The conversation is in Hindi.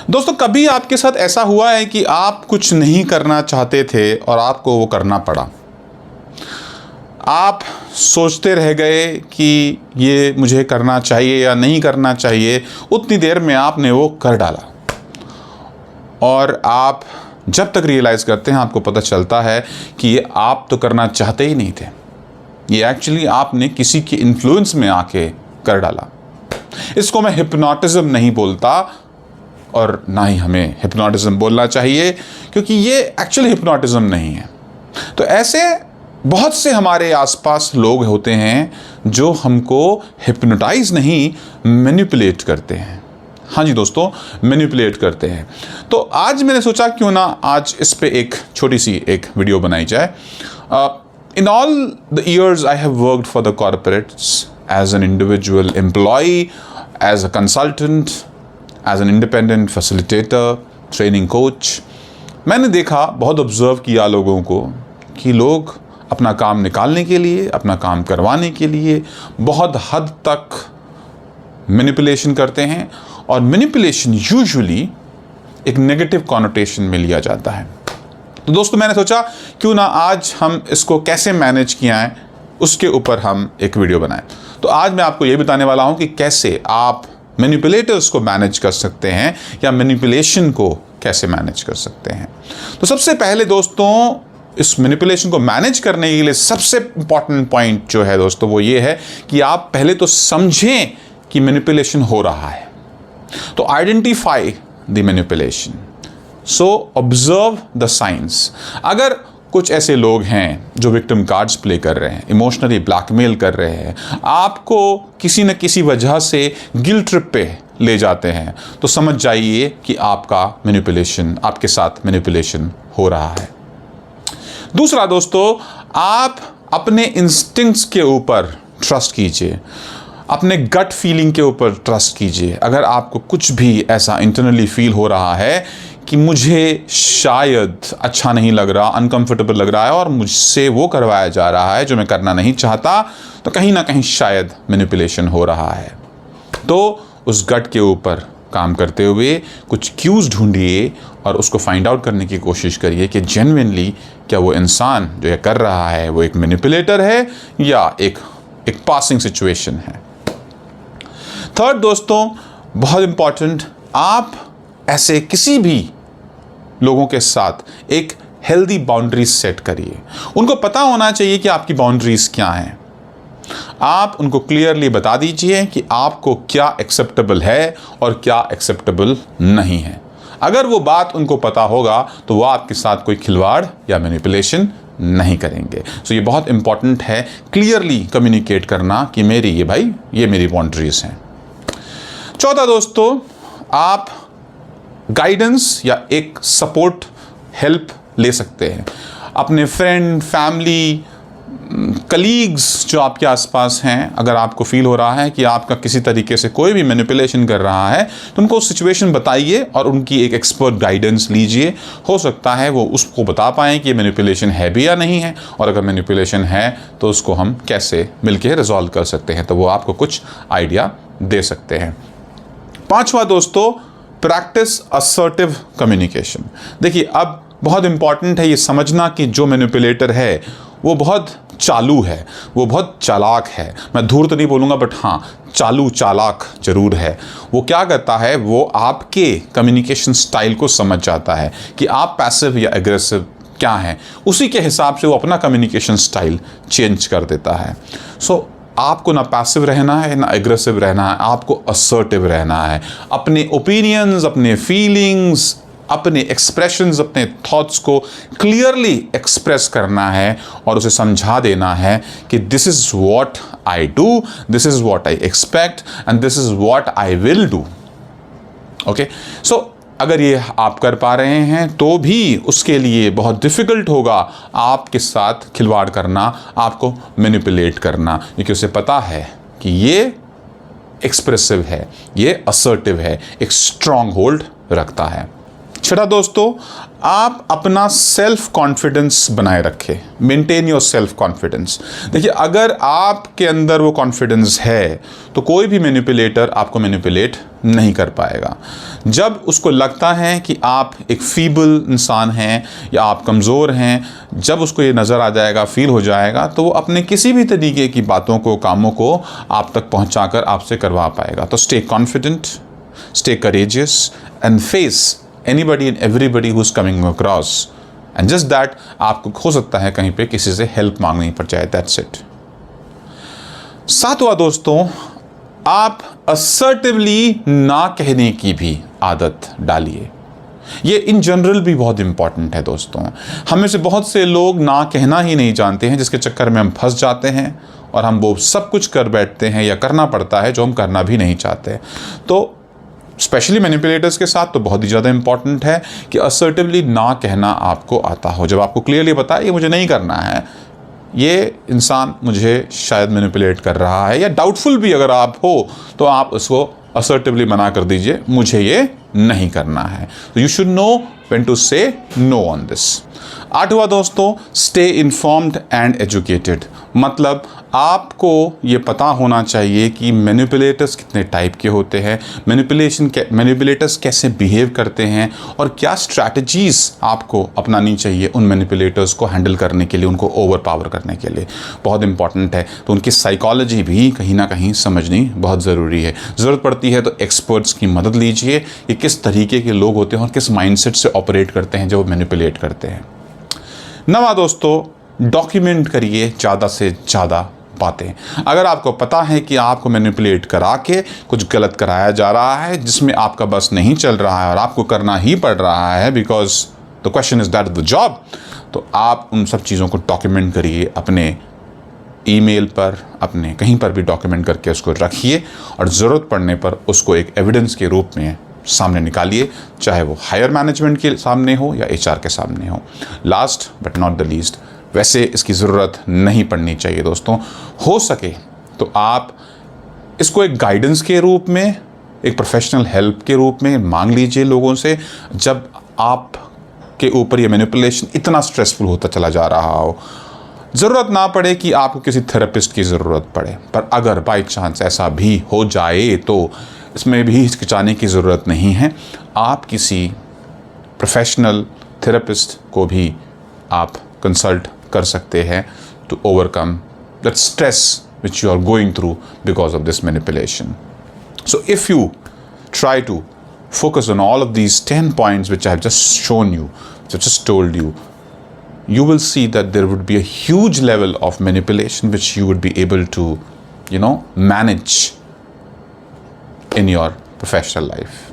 दोस्तों, कभी आपके साथ ऐसा हुआ है कि आप कुछ नहीं करना चाहते थे और आपको वो करना पड़ा? आप सोचते रह गए कि ये मुझे करना चाहिए या नहीं करना चाहिए, उतनी देर में आपने वो कर डाला और आप जब तक रियलाइज़ करते हैं आपको पता चलता है कि ये आप तो करना चाहते ही नहीं थे, ये एक्चुअली आपने किसी के इन्फ्लुएंस में आके कर डाला। इसको मैं हिप्नोटिज्म नहीं बोलता और ना ही हमें हिप्नोटिज्म बोलना चाहिए, क्योंकि ये एक्चुअली हिप्नोटिज्म नहीं है। तो ऐसे बहुत से हमारे आसपास लोग होते हैं जो हमको हिप्नोटाइज नहीं, मैनिपुलेट करते हैं। हाँ जी दोस्तों, मैनिपुलेट करते हैं। तो आज मैंने सोचा क्यों ना आज इस पे एक छोटी सी एक वीडियो बनाई जाए। In all the years I have worked for the corporates as an individual employ, as a consultant, as an independent facilitator, training coach. मैंने देखा, बहुत ऑब्जर्व किया लोगों को कि लोग अपना काम निकालने के लिए, अपना काम करवाने के लिए बहुत हद तक मैनिपुलेशन करते हैं, और मैनिपुलेशन यूजुअली एक नेगेटिव कॉनोटेशन में लिया जाता है। तो दोस्तों, मैंने सोचा क्यों ना आज हम इसको कैसे मैनेज किया है उसके ऊपर हम एक वीडियो बनाएं। तो आज मैं आपको ये बताने वाला हूं कि कैसे आप मैनिपुलेटर्स को मैनेज कर सकते हैं या मैनिपुलेशन को कैसे मैनेज कर सकते हैं। तो सबसे पहले दोस्तों, इस मैनिपुलेशन को मैनेज करने के लिए सबसे इंपॉर्टेंट पॉइंट जो है दोस्तों वो ये है कि आप पहले तो समझें कि मैनिपुलेशन हो रहा है। तो identify the manipulation, so observe the science. अगर कुछ ऐसे लोग हैं जो विक्टिम कार्ड्स प्ले कर रहे हैं, इमोशनली ब्लैकमेल कर रहे हैं, आपको किसी न किसी वजह से गिल्ट ट्रिप पे ले जाते हैं, तो समझ जाइए कि आपका मैनिपुलेशन, आपके साथ मैनिपुलेशन हो रहा है। दूसरा दोस्तों, आप अपने इंस्टिंक्ट्स के ऊपर ट्रस्ट कीजिए, अपने गट फीलिंग के ऊपर ट्रस्ट कीजिए। अगर आपको कुछ भी ऐसा इंटरनली फील हो रहा है कि मुझे शायद अच्छा नहीं लग रहा, अनकंफर्टेबल लग रहा है और मुझसे वो करवाया जा रहा है जो मैं करना नहीं चाहता, तो कहीं ना कहीं शायद मैनिपुलेशन हो रहा है। तो उस गट के ऊपर काम करते हुए कुछ क्यूज ढूंढिए और उसको फाइंड आउट करने की कोशिश करिए कि जेन्युइनली क्या वो इंसान जो ये कर रहा है वो एक मैनिपुलेटर है या एक पासिंग सिचुएशन है। थर्ड दोस्तों, बहुत इंपॉर्टेंट, आप ऐसे किसी भी लोगों के साथ एक हेल्दी बाउंड्रीज सेट करिए। उनको पता होना चाहिए कि आपकी बाउंड्रीज क्या हैं। आप उनको क्लियरली बता दीजिए कि आपको क्या एक्सेप्टेबल है और क्या एक्सेप्टेबल नहीं है। अगर वो बात उनको पता होगा तो वो आपके साथ कोई खिलवाड़ या मैनिपुलेशन नहीं करेंगे। सो ये बहुत इंपॉर्टेंट है क्लियरली कम्युनिकेट करना कि ये मेरी बाउंड्रीज हैं। चौथा दोस्तों, आप गाइडेंस या एक सपोर्ट हेल्प ले सकते हैं। अपने फ्रेंड, फैमिली, कलीग्स जो आपके आसपास हैं, अगर आपको फील हो रहा है कि आपका किसी तरीके से कोई भी मैनिपुलेशन कर रहा है, तो उनको सिचुएशन बताइए और उनकी एक एक्सपर्ट गाइडेंस लीजिए। हो सकता है वो उसको बता पाएँ कि मैनिपुलेशन है भी या नहीं है, और अगर मैनिपुलेशन है तो उसको हम कैसे मिलकर रिजॉल्व कर सकते हैं, तो वो आपको कुछ आइडिया दे सकते हैं। पांचवा दोस्तों, प्रैक्टिस असर्टिव कम्युनिकेशन। देखिए, अब बहुत इंपॉर्टेंट है ये समझना कि जो मैनिपुलेटर है वो बहुत चालू है, वो बहुत चालाक है। मैं धूर्त नहीं बोलूँगा, बट हाँ, चालाक जरूर है। वो क्या करता है, वो आपके कम्युनिकेशन स्टाइल को समझ जाता है कि आप पैसिव या एग्रेसिव क्या हैं, उसी के हिसाब से वो अपना कम्युनिकेशन स्टाइल चेंज कर देता है। सो आपको ना पैसिव रहना है ना एग्रेसिव रहना है, आपको असर्टिव रहना है। अपने ओपिनियंस, अपने फीलिंग्स, अपने एक्सप्रेशंस, अपने थॉट्स को क्लियरली एक्सप्रेस करना है और उसे समझा देना है कि this is what I do, this is what I expect and this is what I will do. Okay, so अगर ये आप कर पा रहे हैं तो भी उसके लिए बहुत डिफ़िकल्ट होगा आपके साथ खिलवाड़ करना, आपको मैनिपुलेट करना, क्योंकि उसे पता है कि ये एक्सप्रेसिव है, ये असर्टिव है, एक स्ट्रॉन्ग होल्ड रखता है। छठा दोस्तों, आप अपना सेल्फ कॉन्फिडेंस बनाए रखें, मेंटेन योर सेल्फ कॉन्फिडेंस। देखिए, अगर आपके अंदर वो कॉन्फिडेंस है तो कोई भी मैनिपुलेटर आपको मैनिपुलेट नहीं कर पाएगा। जब उसको लगता है कि आप एक फीबल इंसान हैं या आप कमज़ोर हैं, जब उसको ये नज़र आ जाएगा, फील हो जाएगा, तो वो अपने किसी भी तरीके की बातों को, कामों को आप तक पहुंचाकर आपसे करवा पाएगा। तो stay confident, stay courageous and face anybody and everybody who's coming across, and just that आपको हो सकता है कहीं पे किसी से हेल्प मांगनी पड़ जाए। That's it। सातवां दोस्तों, आप असर्टिवली ना कहने की भी आदत डालिए। ये इन जनरल भी बहुत इंपॉर्टेंट है दोस्तों। हमें से बहुत से लोग ना कहना ही नहीं जानते हैं, जिसके चक्कर में हम फंस जाते हैं और हम वो सब कुछ कर बैठते हैं या करना पड़ता है जो हम करना भी नहीं चाहते। तो स्पेशली मैनिपुलेटर्स के साथ तो बहुत ही ज़्यादा इंपॉर्टेंट है कि असर्टिवली ना कहना आपको आता हो। जब आपको क्लियरली बताए ये मुझे नहीं करना है, ये इंसान मुझे शायद मैनिपुलेट कर रहा है, या डाउटफुल भी अगर आप हो तो आप उसको असर्टिवली मना कर दीजिए, मुझे ये नहीं करना है। तो you should know when to say no on this. आठवां दोस्तों, स्टे इन्फॉर्म्ड एंड एजुकेटेड। मतलब आपको ये पता होना चाहिए कि मैनिपुलेटर्स कितने टाइप के होते हैं, मैनिपुलेटर्स कैसे बिहेव करते हैं, और क्या स्ट्रैटेजीज़ आपको अपनानी चाहिए उन मैनिपुलेटर्स को हैंडल करने के लिए, उनको ओवर पावर करने के लिए। बहुत इंपॉर्टेंट है। तो उनकी साइकोलॉजी भी कहीं ना कहीं समझनी बहुत ज़रूरी है। ज़रूरत पड़ती है तो एक्सपर्ट्स की मदद लीजिए, ये किस तरीके के लोग होते हैं और किस माइंडसेट से ऑपरेट करते हैं जो मैनिपुलेट करते हैं। नवा दोस्तों, डॉक्यूमेंट करिए ज़्यादा से ज़्यादा बातें। अगर आपको पता है कि आपको मैनिपुलेट करा के कुछ गलत कराया जा रहा है जिसमें आपका बस नहीं चल रहा है और आपको करना ही पड़ रहा है, because the question is that the job, तो आप उन सब चीज़ों को डॉक्यूमेंट करिए, अपने ईमेल पर, अपने कहीं पर भी डॉक्यूमेंट करके उसको रखिए, और ज़रूरत पड़ने पर उसको एक एविडेंस के रूप में सामने निकालिए, चाहे वो हायर मैनेजमेंट के सामने हो या HR के सामने हो। Last but not the least, वैसे इसकी ज़रूरत नहीं पड़नी चाहिए दोस्तों। हो सके तो आप इसको एक गाइडेंस के रूप में, एक प्रोफेशनल हेल्प के रूप में मांग लीजिए लोगों से, जब आप के ऊपर ये मैनिपुलेशन इतना स्ट्रेसफुल होता चला जा रहा हो। ज़रूरत ना पड़े कि आपको किसी थेरेपिस्ट की ज़रूरत पड़े, पर अगर बाई चांस ऐसा भी हो जाए तो इसमें भी हिचकिचाने की ज़रूरत नहीं है। आप किसी प्रोफेशनल थेरेपिस्ट को भी आप कंसल्ट कर सकते हैं to overcome that stress which you are going through because of this manipulation. So if you try to focus on all of these 10 points which I have just shown you, which I just told you, you will see that there would be a huge level of manipulation which you would be able to, manage in your professional life.